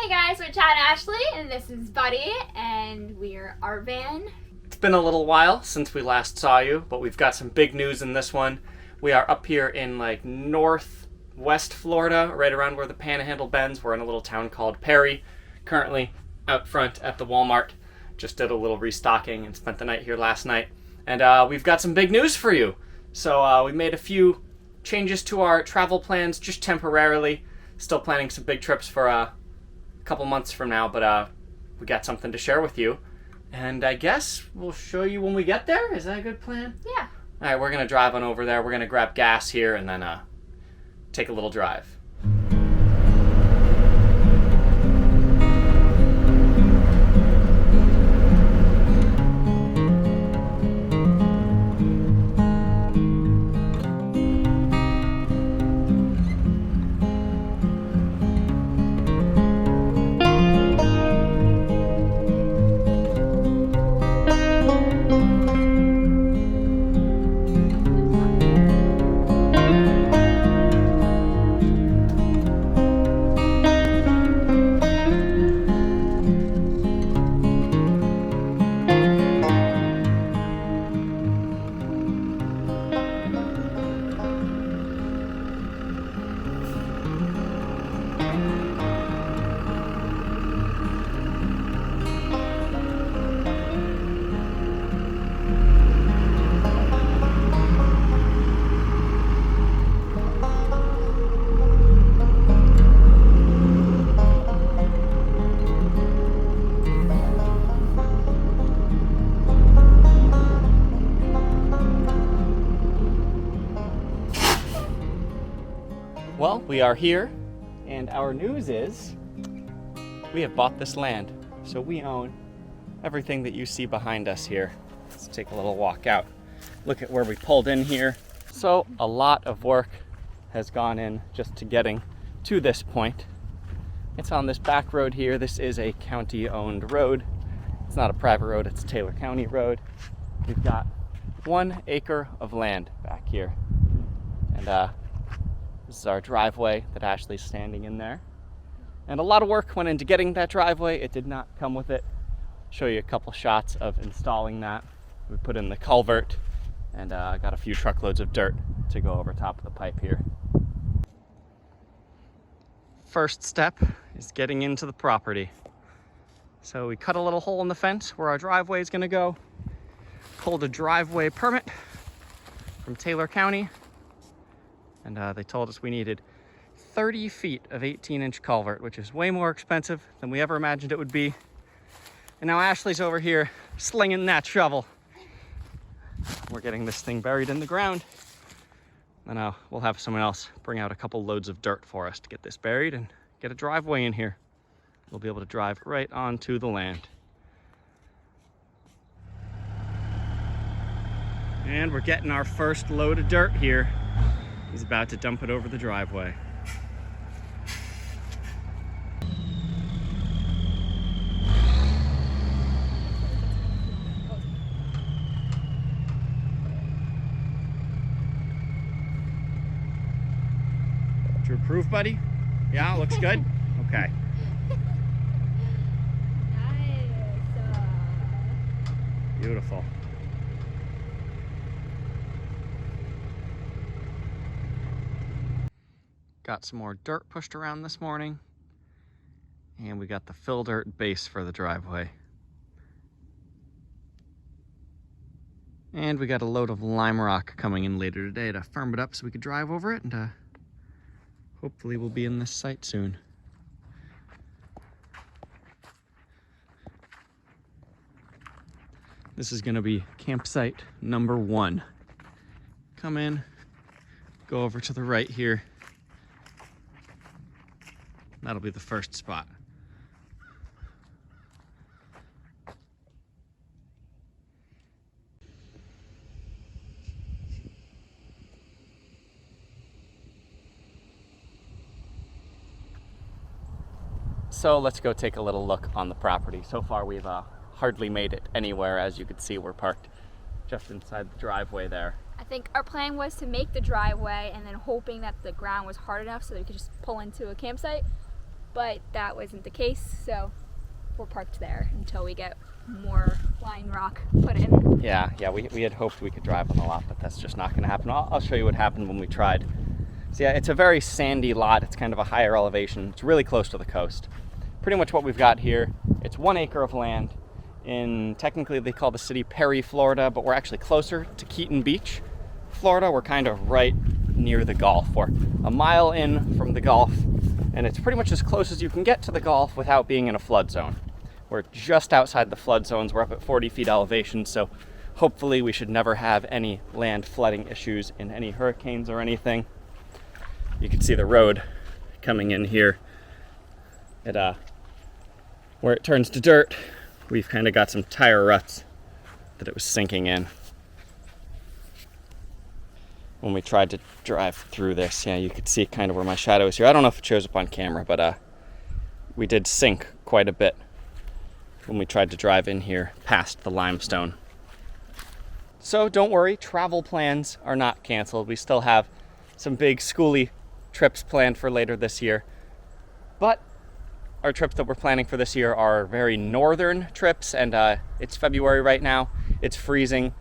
Hey guys, we're Chad and Ashley, and this is Buddy, and we're ouRVan. It's been a little while since we last saw you, but we've got some big news in this one. We are up here in like northwest Florida, right around where the Panhandle bends. We're in a little town called Perry, currently out front at the Walmart. Just did a little restocking and spent the night here last night. And we've got some big news for you. So we made a few changes to our travel plans just temporarily. Still planning some big trips for a couple months from now, but we got something to share with you. And I guess we'll show you when we get there. Is that a good plan? Yeah. All right, we're going to drive on over there. We're going to grab gas here and then take a little drive. Well, we are here, and our news is we have bought this land. So we own everything that you see behind us here. Let's take a little walk out. Look at where we pulled in here. So a lot of work has gone in just to getting to this point. It's on this back road here. This is a county-owned road. It's not a private road, it's a Taylor County road. We've got 1 acre of land back here. And this is our driveway that Ashley's standing in there. And a lot of work went into getting that driveway. It did not come with it. Show you a couple shots of installing that. We put in the culvert and got a few truckloads of dirt to go over top of the pipe here. First step is getting into the property. So we cut a little hole in the fence where our driveway is going to go. Pulled a driveway permit from Taylor County. And they told us we needed 30 feet of 18-inch culvert, which is way more expensive than we ever imagined it would be. And now Ashley's over here slinging that shovel. We're getting this thing buried in the ground. And we'll have someone else bring out a couple loads of dirt for us to get this buried and get a driveway in here. We'll be able to drive right onto the land. And we're getting our first load of dirt here. He's about to dump it over the driveway. Did you approve, buddy? Yeah, looks good? Okay. Nice. Beautiful. Got some more dirt pushed around this morning, and we got the fill dirt base for the driveway. And we got a load of lime rock coming in later today to firm it up so we could drive over it, and hopefully we'll be in this site soon. This is going to be campsite number 1. Come in, go over to the right here. That'll be the first spot. So let's go take a little look on the property. So far we've hardly made it anywhere. As you can see, we're parked just inside the driveway there. I think our plan was to make the driveway and then hoping that the ground was hard enough so that we could just pull into a campsite. but that wasn't the case, so we're parked there until we get more flying rock put in. Yeah, we had hoped we could drive on the lot, but that's just not going to happen. I'll show you what happened when we tried. So yeah, it's a very sandy lot. It's kind of a higher elevation. It's really close to the coast. Pretty much what we've got here, it's 1 acre of land in, technically they call the city Perry, Florida, but we're actually closer to Keaton Beach, Florida. We're kind of right near the Gulf. We're a mile in from the Gulf, and it's pretty much as close as you can get to the Gulf without being in a flood zone. We're just outside the flood zones. We're up at 40 feet elevation, so hopefully we should never have any land flooding issues in any hurricanes or anything. You can see the road coming in here. Where it turns to dirt, we've kind of got some tire ruts that it was sinking in. When we tried to drive through this, yeah, you could see kind of where my shadow is here. I don't know if it shows up on camera, but we did sink quite a bit when we tried to drive in here past the limestone. So don't worry, travel plans are not canceled. We still have some big schooly trips planned for later this year. But our trips that we're planning for this year are very northern trips, and it's February right now. It's freezing,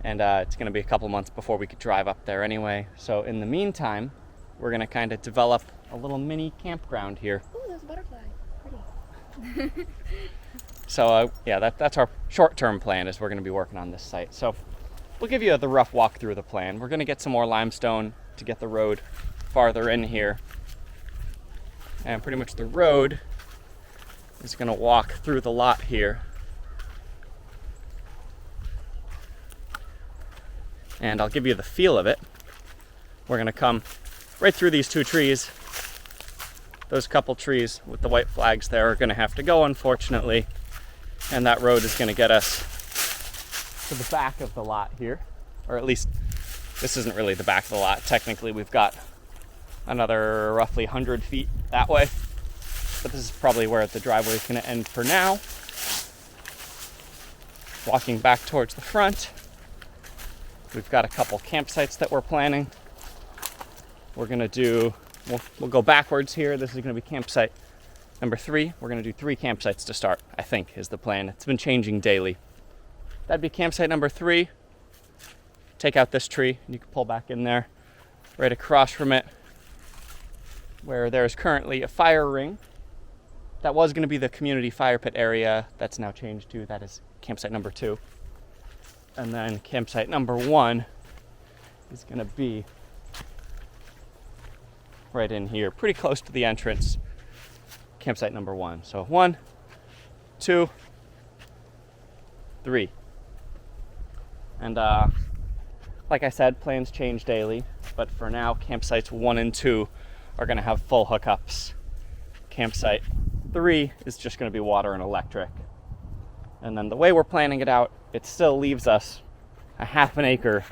and it's going to be a couple months before we could drive up there anyway. So in the meantime, we're going to kind of develop a little mini campground here. Ooh, there's a butterfly. Pretty. So yeah, that's our short-term plan, is we're going to be working on this site. So we'll give you the rough walk through the plan. We're going to get some more limestone to get the road farther in here. And pretty much the road is going to walk through the lot here. And I'll give you the feel of it. We're going to come right through these 2 trees. Those couple trees with the white flags there are going to have to go, unfortunately. And that road is going to get us to the back of the lot here. Or at least, this isn't really the back of the lot. Technically, we've got another roughly 100 feet that way. But this is probably where the driveway is going to end for now. Walking back towards the front, we've got a couple campsites that we're planning. We're going to do, we'll go backwards here. This is going to be campsite number 3. We're going to do 3 campsites to start, I think, is the plan. It's been changing daily. That'd be campsite number 3. Take out this tree, and you can pull back in there. Right across from it, where there's currently a fire ring. That was going to be the community fire pit area. That's now changed to, that is campsite number 2. And then campsite number 1 is going to be right in here, pretty close to the entrance. Campsite number 1. So 1, 2, 3. And like I said, plans change daily, but for now, campsites 1 and 2 are going to have full hookups. Campsite 3 is just going to be water and electric. And then the way we're planning it out, it still leaves us a half an acre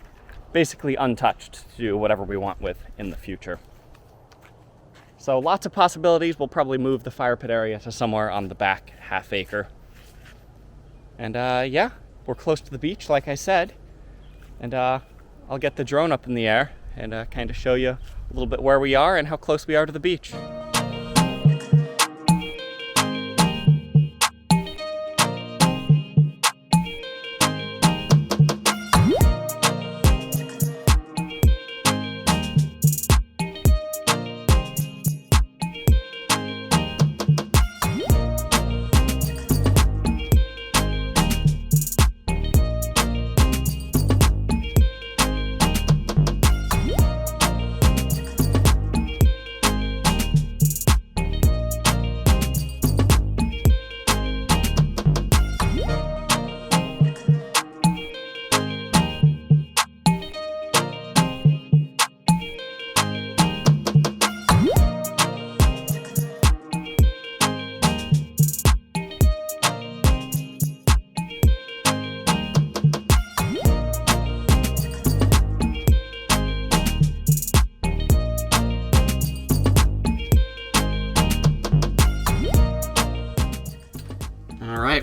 basically untouched to do whatever we want with in the future. So lots of possibilities. We'll probably move the fire pit area to somewhere on the back half acre. And yeah, we're close to the beach, like I said. And I'll get the drone up in the air and kind of show you a little bit where we are and how close we are to the beach.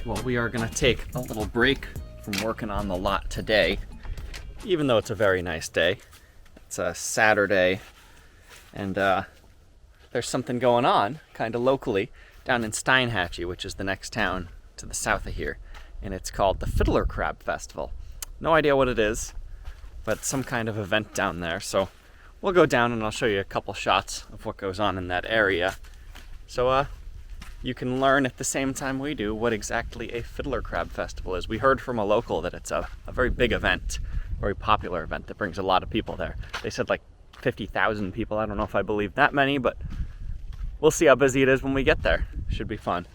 Well, we are going to take a little break from working on the lot today, even though it's a very nice day. It's a Saturday, and there's something going on kind of locally down in Steinhatchee, which is the next town to the south of here. And it's called the Fiddler Crab Festival. No idea what it is, but some kind of event down there. So we'll go down and I'll show you a couple shots of what goes on in that area. So you can learn at the same time we do what exactly a Fiddler Crab Festival is. We heard from a local that it's a very big event, very popular event that brings a lot of people there. They said like 50,000 people. I don't know if I believe that many, but we'll see how busy it is when we get there. Should be fun.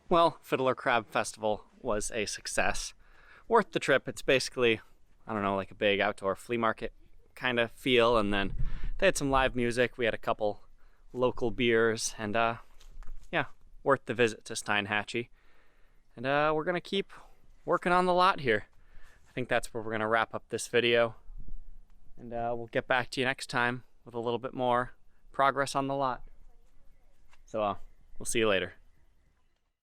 Well, Fiddler Crab Festival was a success. Worth the trip. It's basically, I don't know, like a big outdoor flea market kind of feel. And then they had some live music. We had a couple local beers. And yeah, worth the visit to Steinhatchee. And we're going to keep working on the lot here. I think that's where we're going to wrap up this video. And we'll get back to you next time with a little bit more progress on the lot. So we'll see you later.